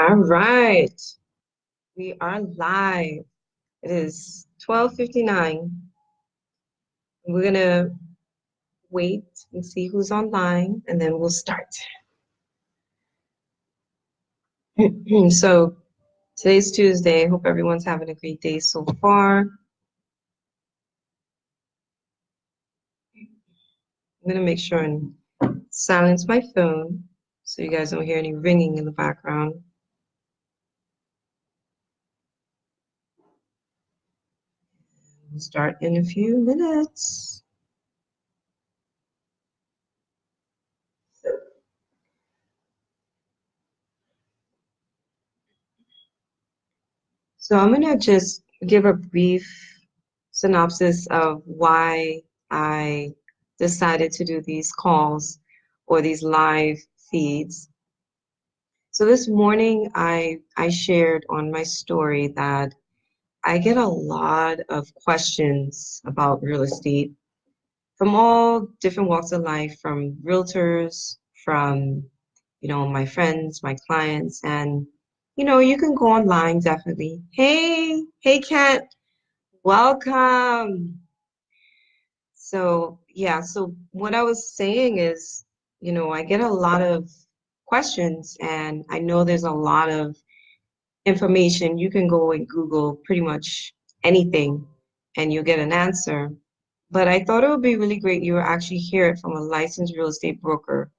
All right, we are live. It is 12:59. We're gonna wait and see who's online, and then we'll start. So today's Tuesday. Hope everyone's having a great day so far. I'm gonna make sure and silence my phone so you guys don't hear any ringing in the background. We'll start in a few minutes. So I'm gonna just give a brief synopsis of why I decided to do these calls or these live feeds. So this morning I shared on my story that I get a lot of questions about real estate from all different walks of life, from realtors, from my friends, my clients, and you can go online definitely. Hey Kat, welcome. So yeah, so what I was saying is, I get a lot of questions and I know there's a lot of information. You can go and Google pretty much anything and you'll get an answer. But I thought it would be really great you will actually hear it from a licensed real estate broker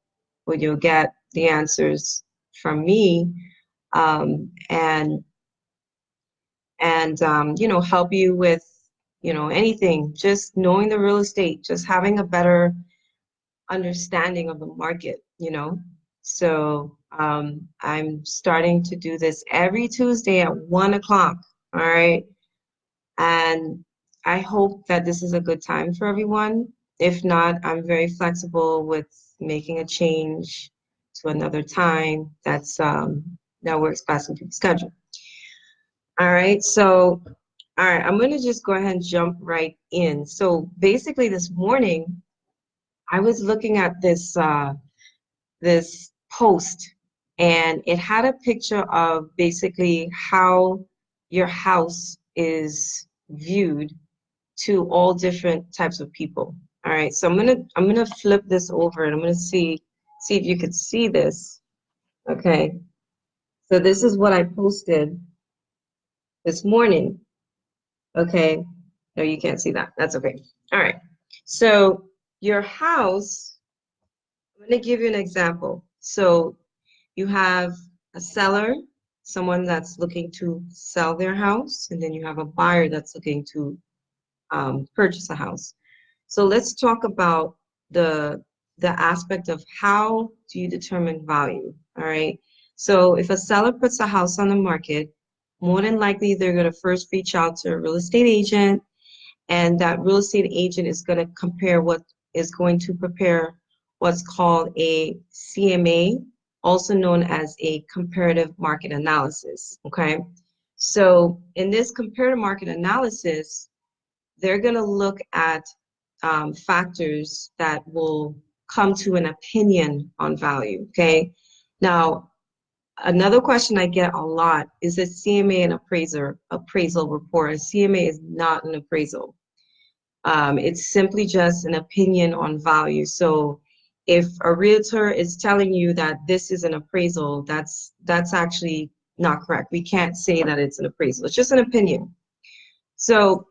where you'll get the answers from me, and help you with, anything, just knowing the real estate, just having a better understanding of the market. So I'm starting to do this every Tuesday at 1 o'clock. All right. And I hope that this is a good time for everyone. If not, I'm very flexible with making a change to another time that works best in people's schedule. All right, so all right, I'm gonna just go ahead and jump right in. So basically this morning I was looking at this post and it had a picture of basically how your house is viewed to all different types of people. All right, so I'm gonna flip this over and I'm gonna see if you could see this. Okay, so this is what I posted this morning. Okay, no, you can't see that. That's okay. All right, so your house, I'm gonna give you an example. So you have a seller, someone that's looking to sell their house, and then you have a buyer that's looking to purchase a house. So let's talk about the aspect of how do you determine value, all right? So if a seller puts a house on the market, more than likely they're going to first reach out to a real estate agent, and that real estate agent is going to prepare what's called a CMA, also known as a comparative market analysis, okay? So in this comparative market analysis, they're going to look at factors that will come to an opinion on value, okay? Now, another question I get a lot is a CMA an appraisal report? A CMA is not an appraisal. It's simply just an opinion on value. So if a realtor is telling you that this is an appraisal, that's actually not correct. We can't say that it's an appraisal. It's just an opinion. So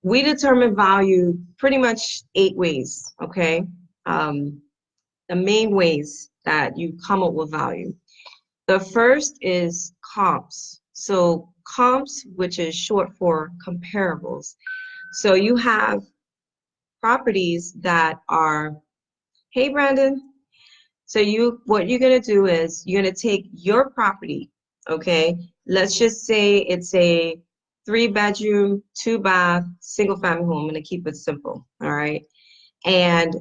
we determine value pretty much 8 ways, okay? The main ways that you come up with value. The first is comps. So comps, which is short for comparables. So you have properties that are, hey Brandon, so what you're gonna do is you're gonna take your property, okay? Let's just say it's a 3-bedroom, 2-bath, single family home. I'm gonna keep it simple, all right? And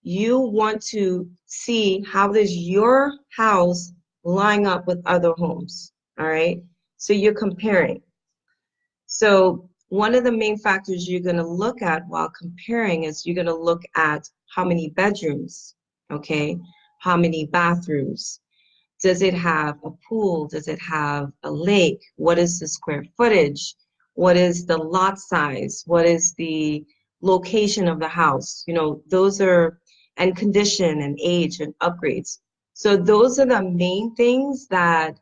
you want to see how does your house line up with other homes, all right? So you're comparing. So one of the main factors you're going to look at while comparing is you're going to look at how many bedrooms, okay? How many bathrooms. Does it have a pool? Does it have a lake? What is the square footage? What is the lot size? What is the location of the house? You know, those are, and condition and age and upgrades. So those are the main things that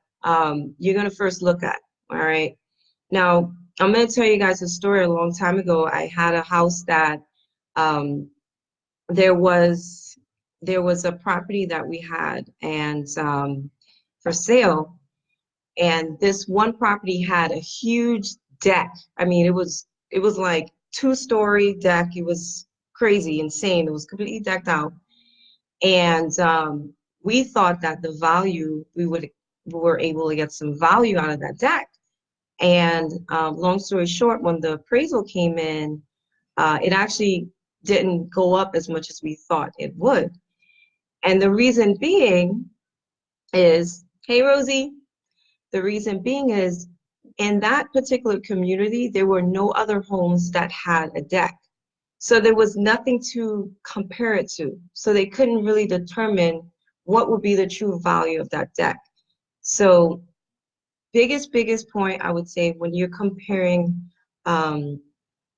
you're going to first look at. All right. Now, I'm going to tell you guys a story. A long time ago, I had a house that um, there was a property that we had and for sale, and this one property had a huge deck. I mean, it was like two-story deck. It was crazy, insane. It was completely decked out, and we thought that the value we were able to get some value out of that deck. And long story short, when the appraisal came in, it actually didn't go up as much as we thought it would. And the reason being is, hey, Rosie, the reason being is in that particular community, there were no other homes that had a deck. So there was nothing to compare it to. So they couldn't really determine what would be the true value of that deck. So biggest point I would say when you're comparing um,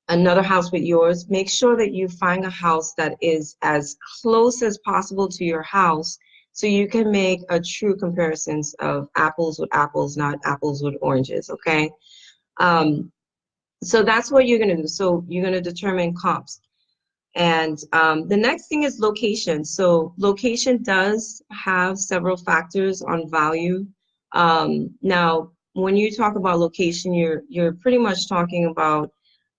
another house with yours, make sure that you find a house that is as close as possible to your house so you can make a true comparisons of apples with apples, not apples with oranges, okay? Um, so that's what you're going to do. So you're going to determine comps. And the next thing is location. So location does have several factors on value. Now, when you talk about location, you're pretty much talking about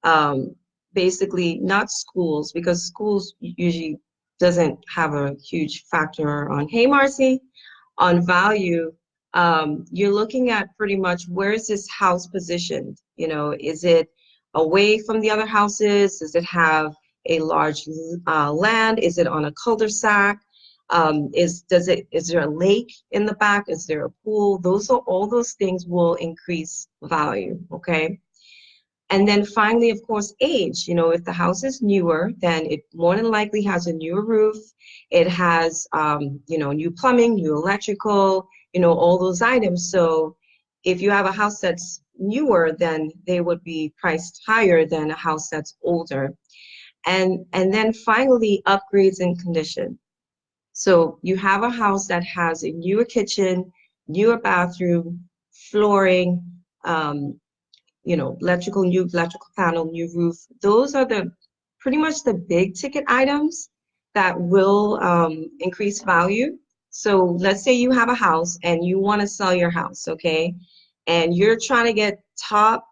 um, basically not schools, because schools usually doesn't have a huge factor on, hey, Marcy, on value. You're looking at pretty much where is this house positioned? You know, is it away from the other houses? Does it have a large land? Is it on a cul-de-sac? Is there a lake in the back? Is there a pool? All those things will increase value, okay? And then finally, of course, age. You know, if the house is newer, then it more than likely has a newer roof. It has, you know, new plumbing, new electrical, you know, all those items. So if you have a house that's newer, then they would be priced higher than a house that's older. And then finally, upgrades and condition. So you have a house that has a newer kitchen, newer bathroom, flooring, you know, new electrical panel, new roof. Those are the pretty much the big ticket items that will increase value. So let's say you have a house and you want to sell your house, okay? And you're trying to get top,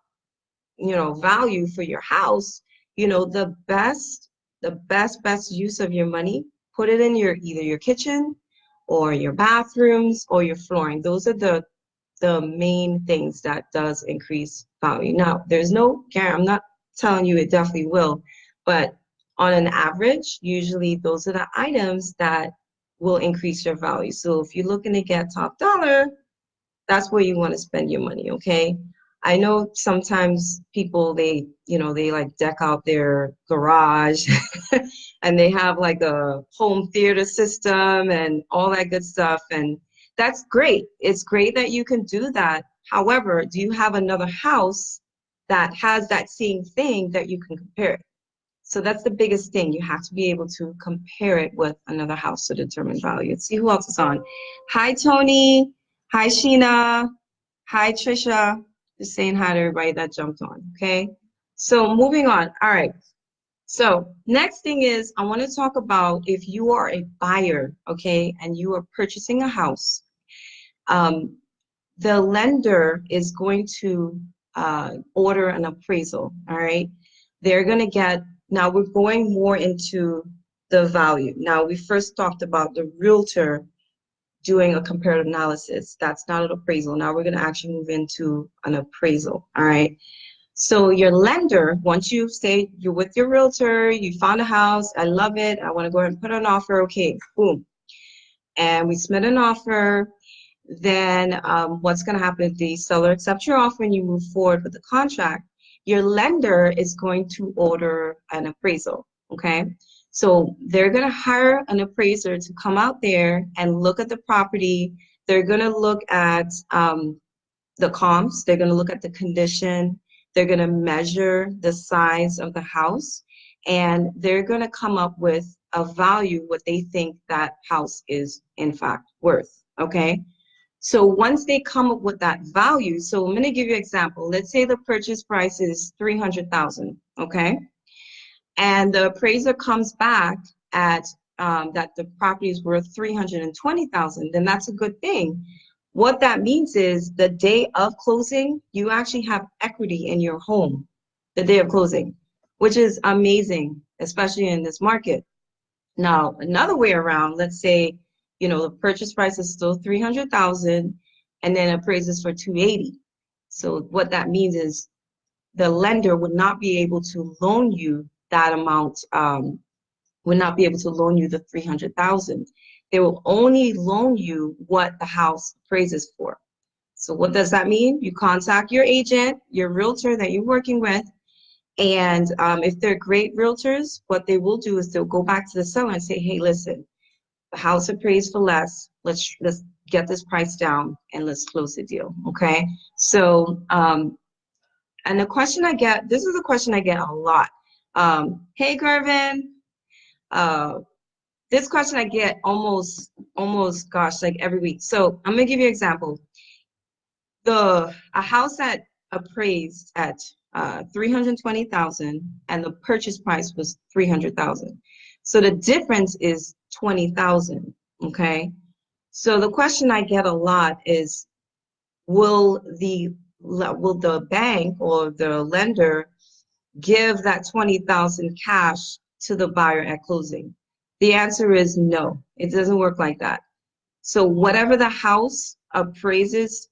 you know, value for your house. You know, the best use of your money, put it in either your kitchen or your bathrooms or your flooring. Those are the main things that does increase value. Now, there's no guarantee, I'm not telling you it definitely will, but on an average, usually those are the items that will increase your value. So if you're looking to get top dollar, that's where you want to spend your money, okay? I know sometimes people, they like deck out their garage and they have like a home theater system and all that good stuff. And that's great. It's great that you can do that. However, do you have another house that has that same thing that you can compare it? So that's the biggest thing. You have to be able to compare it with another house to determine value. Let's see who else is on. Hi, Tony. Hi, Sheena. Hi, Trisha. Just saying hi to everybody that jumped on, okay? So moving on. All right. So next thing is I want to talk about if you are a buyer, okay, and you are purchasing a house, the lender is going to order an appraisal, all right? They're going to get, now we're going more into the value. Now we first talked about the realtor doing a comparative analysis. That's not an appraisal. Now we're going to actually move into an appraisal, all right? So your lender, once you say you're with your realtor, you found a house, I love it, I want to go ahead and put an offer, okay, boom. And we submit an offer, then what's going to happen if the seller accepts your offer and you move forward with the contract? Your lender is going to order an appraisal, okay? So they're going to hire an appraiser to come out there and look at the property. They're going to look at the comps. They're going to look at the condition. They're going to measure the size of the house, and they're going to come up with a value, what they think that house is in fact worth. Okay. So once they come up with that value, so I'm going to give you an example. Let's say the purchase price is 300,000. Okay. And the appraiser comes back at that the property is worth 320,000, then that's a good thing. What that means is the day of closing, you actually have equity in your home the day of closing, which is amazing, especially in this market. Now, another way around, let's say, the purchase price is still 300,000 and then appraises for 280. So what that means is the lender would not be able to loan you that amount, would not be able to loan you the 300,000. They will only loan you what the house appraises for. So what does that mean? You contact your agent, your realtor that you're working with, and if they're great realtors, what they will do is they'll go back to the seller and say, hey, listen, the house appraised for less. Let's get this price down and let's close the deal. Okay. So, and the question I get, this is a question I get a lot. Hey, Garvin, this question I get almost, gosh, like every week. So I'm gonna give you an example. A house that appraised at 320,000 and the purchase price was 300,000. So the difference is 20,000. Okay. So the question I get a lot is, will the bank or the lender give that 20,000 cash to the buyer at closing? The answer is no. It doesn't work like that. So whatever the house appraises,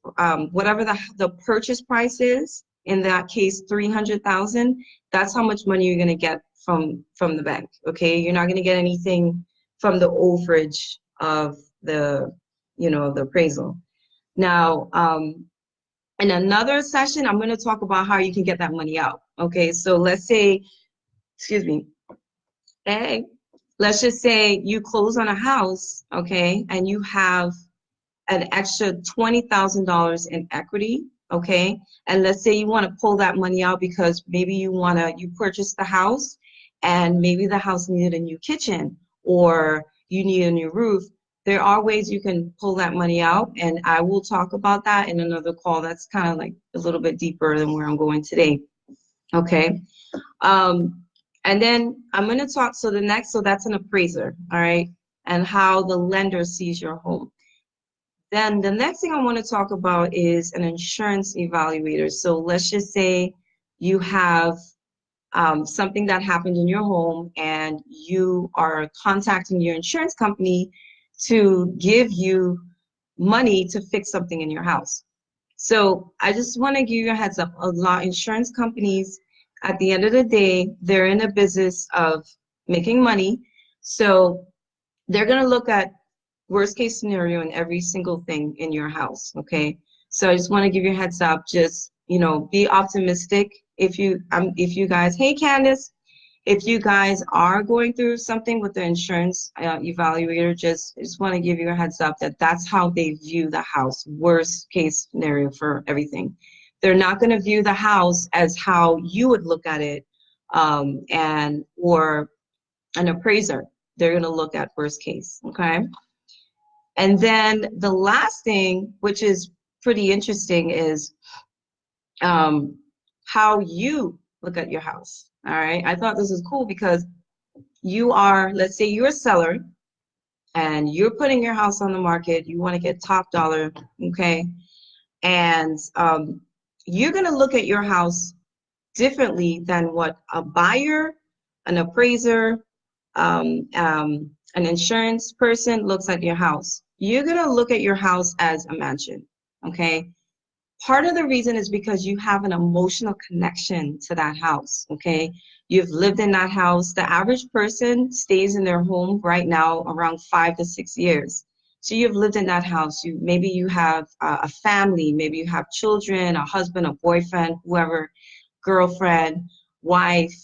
whatever the purchase price is, in that case 300,000, that's how much money you're going to get from the bank. Okay, you're not going to get anything from the overage of the the appraisal. Now, in another session, I'm going to talk about how you can get that money out. Okay, so let's say, excuse me, hey, let's just say you close on a house, okay, and you have an extra $20,000 in equity, okay? And let's say you want to pull that money out because maybe you purchased the house and maybe the house needed a new kitchen or you need a new roof. There are ways you can pull that money out, and I will talk about that in another call. That's kind of like a little bit deeper than where I'm going today, okay? And then I'm going to talk, so that's an appraiser, all right? And how the lender sees your home. Then the next thing I want to talk about is an insurance evaluator. So let's just say you have something that happened in your home and you are contacting your insurance company to give you money to fix something in your house. So I just want to give you a heads up. A lot of insurance companies, at the end of the day, they're in a business of making money. So they're going to look at worst case scenario in every single thing in your house. Okay. So I just want to give you a heads up. Just, be optimistic. If you guys, hey Candace, if you guys are going through something with the insurance evaluator, just want to give you a heads up that that's how they view the house, worst case scenario for everything. They're not going to view the house as how you would look at it, or an appraiser. They're going to look at worst case, okay? And then the last thing, which is pretty interesting, is how you look at your house. All right. I thought this was cool because let's say you're a seller and you're putting your house on the market. You want to get top dollar. Okay. And you're going to look at your house differently than what a buyer, an appraiser, an insurance person looks at your house. You're going to look at your house as a mansion, okay? Part of the reason is because you have an emotional connection to that house, okay? You've lived in that house. The average person stays in their home right now around 5 to 6 years. So you've lived in that house. Maybe you have a family, maybe you have children, a husband, a boyfriend, whoever, girlfriend, wife,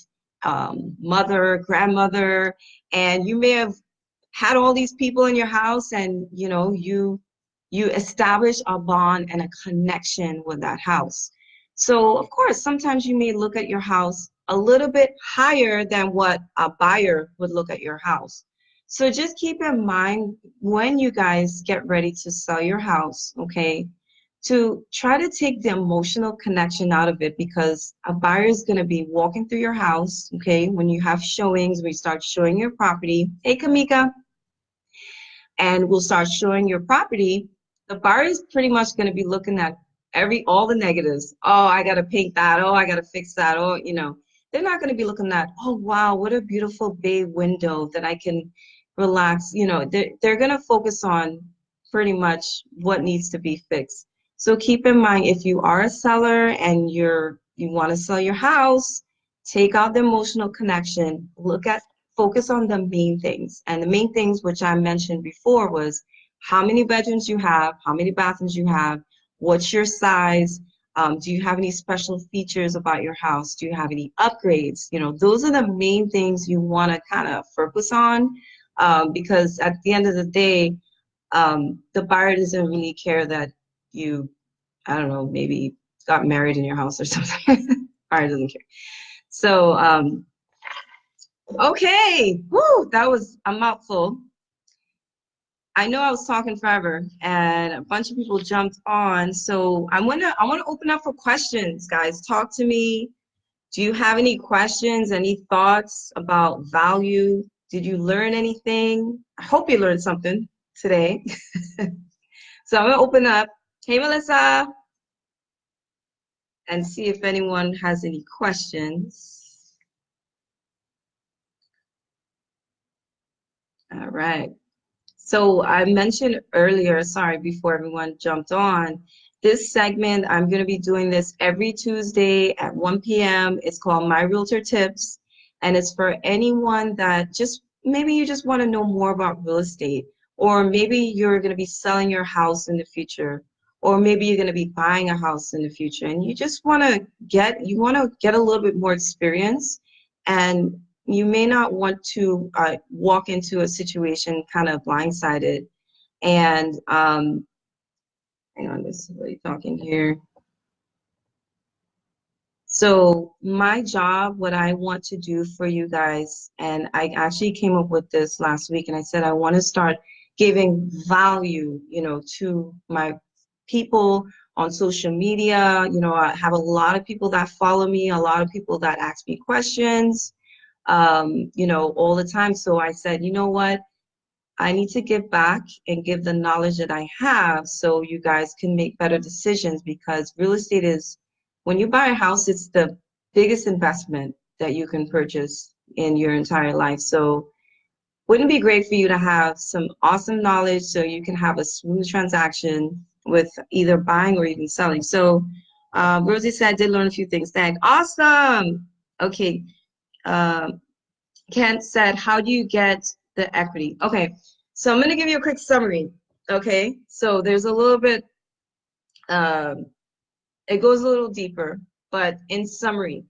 mother, grandmother, and you may have had all these people in your house, and you you establish a bond and a connection with that house. So, of course, sometimes you may look at your house a little bit higher than what a buyer would look at your house. So just keep in mind when you guys get ready to sell your house, okay, to try to take the emotional connection out of it, because a buyer is going to be walking through your house, okay, when you have showings, when you start showing your property. Hey, Kamika. And we'll start showing your property. The buyer is pretty much going to be looking at all the negatives. Oh, I got to paint that. Oh, I got to fix that. Oh, they're not going to be looking at, oh, wow, what a beautiful bay window that I can relax. They're going to focus on pretty much what needs to be fixed. So keep in mind, if you are a seller and you want to sell your house, take out the emotional connection, focus on the main things. And the main things, which I mentioned before, was how many bedrooms you have, how many bathrooms you have, what's your size, do you have any special features about your house, do you have any upgrades? Those are the main things you want to kind of focus on, because at the end of the day, the buyer doesn't really care that you, I don't know, maybe got married in your house or something. Buyer doesn't care. So, okay, woo, that was a mouthful. I know I was talking forever and a bunch of people jumped on. So I wanna open up for questions, guys. Talk to me. Do you have any questions, any thoughts about value? Did you learn anything? I hope you learned something today. So I'm gonna open up. Hey, Melissa, and see if anyone has any questions. All right. So I mentioned earlier, sorry, before everyone jumped on, this segment, I'm going to be doing this every Tuesday at 1 p.m. It's called My Realtor Tips, and it's for anyone that maybe you just want to know more about real estate, or maybe you're going to be selling your house in the future, or maybe you're going to be buying a house in the future, and you just want to get a little bit more experience, and you may not want to walk into a situation kind of blindsided. And hang on, this is really talking here. So my job, what I want to do for you guys, and I actually came up with this last week, and I said I want to start giving value, to my people on social media. I have a lot of people that follow me, a lot of people that ask me questions, all the time. So I said, you know what? I need to give back and give the knowledge that I have so you guys can make better decisions, because real estate is, when you buy a house, it's the biggest investment that you can purchase in your entire life. So wouldn't it be great for you to have some awesome knowledge so you can have a smooth transaction with either buying or even selling? So Rosie said, I did learn a few things. Thanks. Awesome. Okay. Kent said, how do you get the equity? Okay, so I'm going to give you a quick summary. Okay, so there's a little bit, it goes a little deeper, but in summary,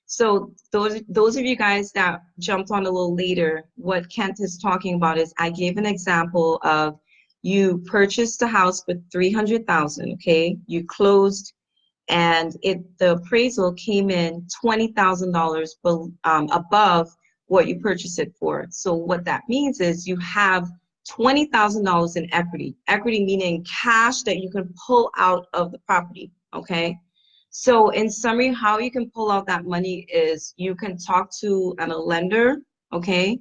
so those of you guys that jumped on a little later, what Kent is talking about is I gave an example of you purchased a house for $300,000, okay? You closed and the appraisal came in $20,000 above what you purchased it for. So what that means is you have $20,000 in equity. Equity meaning cash that you can pull out of the property, okay? So in summary, how you can pull out that money is you can talk to a lender, okay?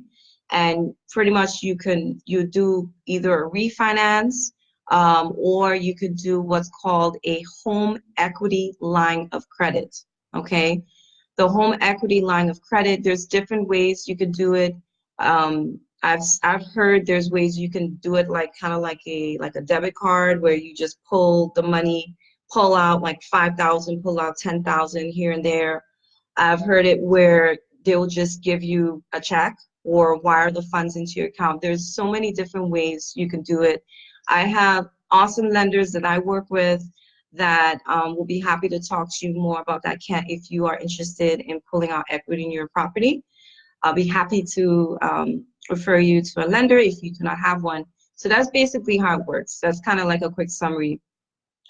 And pretty much you do either a refinance, or you could do what's called a home equity line of credit, okay? The home equity line of credit, there's different ways you could do it. I've heard there's ways you can do it kind of like a debit card, where you just pull the money, pull out like 5,000, pull out 10,000 here and there. I've heard it where they'll just give you a check or wire the funds into your account. There's so many different ways you can do it. I have awesome lenders that I work with that will be happy to talk to you more about that, if you are interested in pulling out equity in your property. I'll be happy to refer you to a lender if you do not have one. So that's basically how it works. That's kind of like a quick summary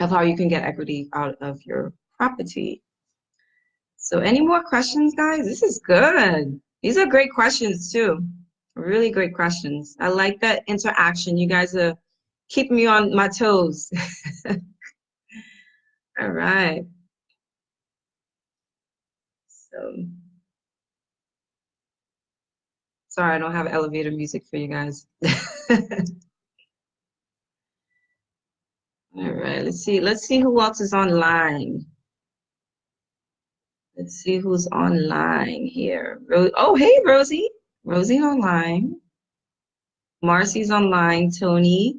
of how you can get equity out of your property. So any more questions, guys? This is good. These are great questions too. Really great questions. I like that interaction. You guys are keeping me on my toes. All right. So sorry, I don't have elevator music for you guys. All right, let's see. Let's see who else is online. Let's see who's online here. Oh, hey, Rosie. Rosie online. Marcy's online. Tony.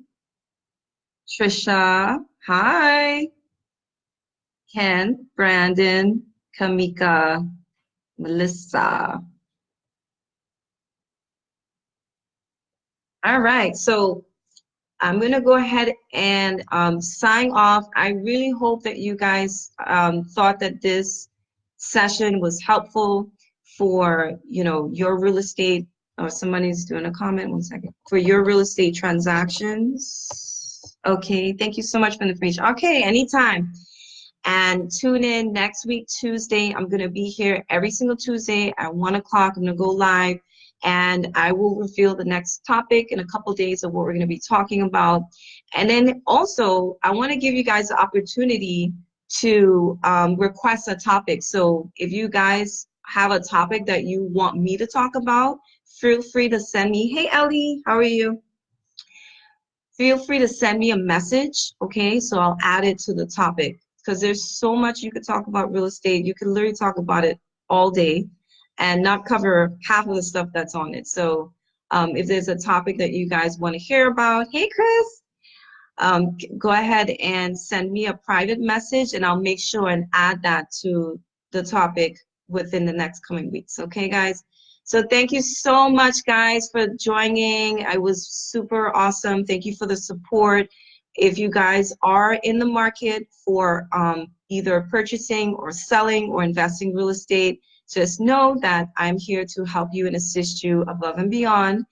Trisha. Hi. Ken. Brandon. Kamika. Melissa. All right, so I'm going to go ahead and sign off. I really hope that you guys thought that this session was helpful for, your real estate. Oh, somebody's doing a comment. One second. For your real estate transactions. Okay, thank you so much for the information. Okay, anytime. And tune in next week, Tuesday. I'm going to be here every single Tuesday at 1 o'clock. I'm going to go live and I will reveal the next topic in a couple of days of what we're going to be talking about. And then also, I want to give you guys the opportunity to request a topic. So if you guys have a topic that you want me to talk about, feel free to send me. Hey, Ellie, how are you? Feel free to send me a message, okay? So I'll add it to the topic because there's so much you could talk about real estate. You can literally talk about it all day and not cover half of the stuff that's on it. So if there's a topic that you guys want to hear about, hey, Chris, go ahead and send me a private message and I'll make sure and add that to the topic within the next coming weeks. Okay, guys? So thank you so much, guys, for joining. It was super awesome. Thank you for the support. If you guys are in the market for either purchasing or selling or investing real estate, just know that I'm here to help you and assist you above and beyond.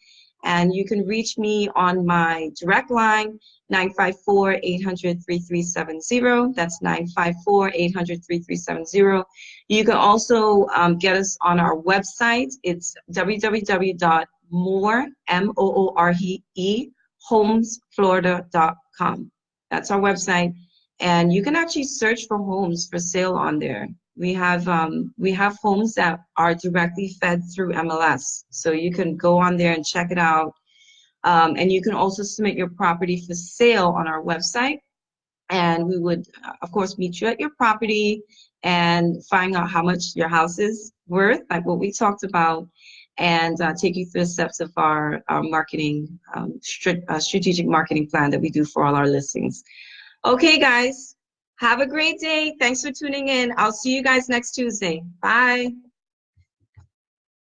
And you can reach me on my direct line, 954-800-3370. That's 954-800-3370. You can also get us on our website. It's www.more, M-O-O-R-E, homesflorida.com. That's our website. And you can actually search for homes for sale on there. We have homes that are directly fed through MLS. So you can go on there and check it out. And you can also submit your property for sale on our website. And we would, of course, meet you at your property and find out how much your house is worth, like what we talked about, and take you through the steps of our marketing, strategic marketing plan that we do for all our listings. Okay, guys, have a great day. Thanks for tuning in. I'll see you guys next Tuesday. Bye.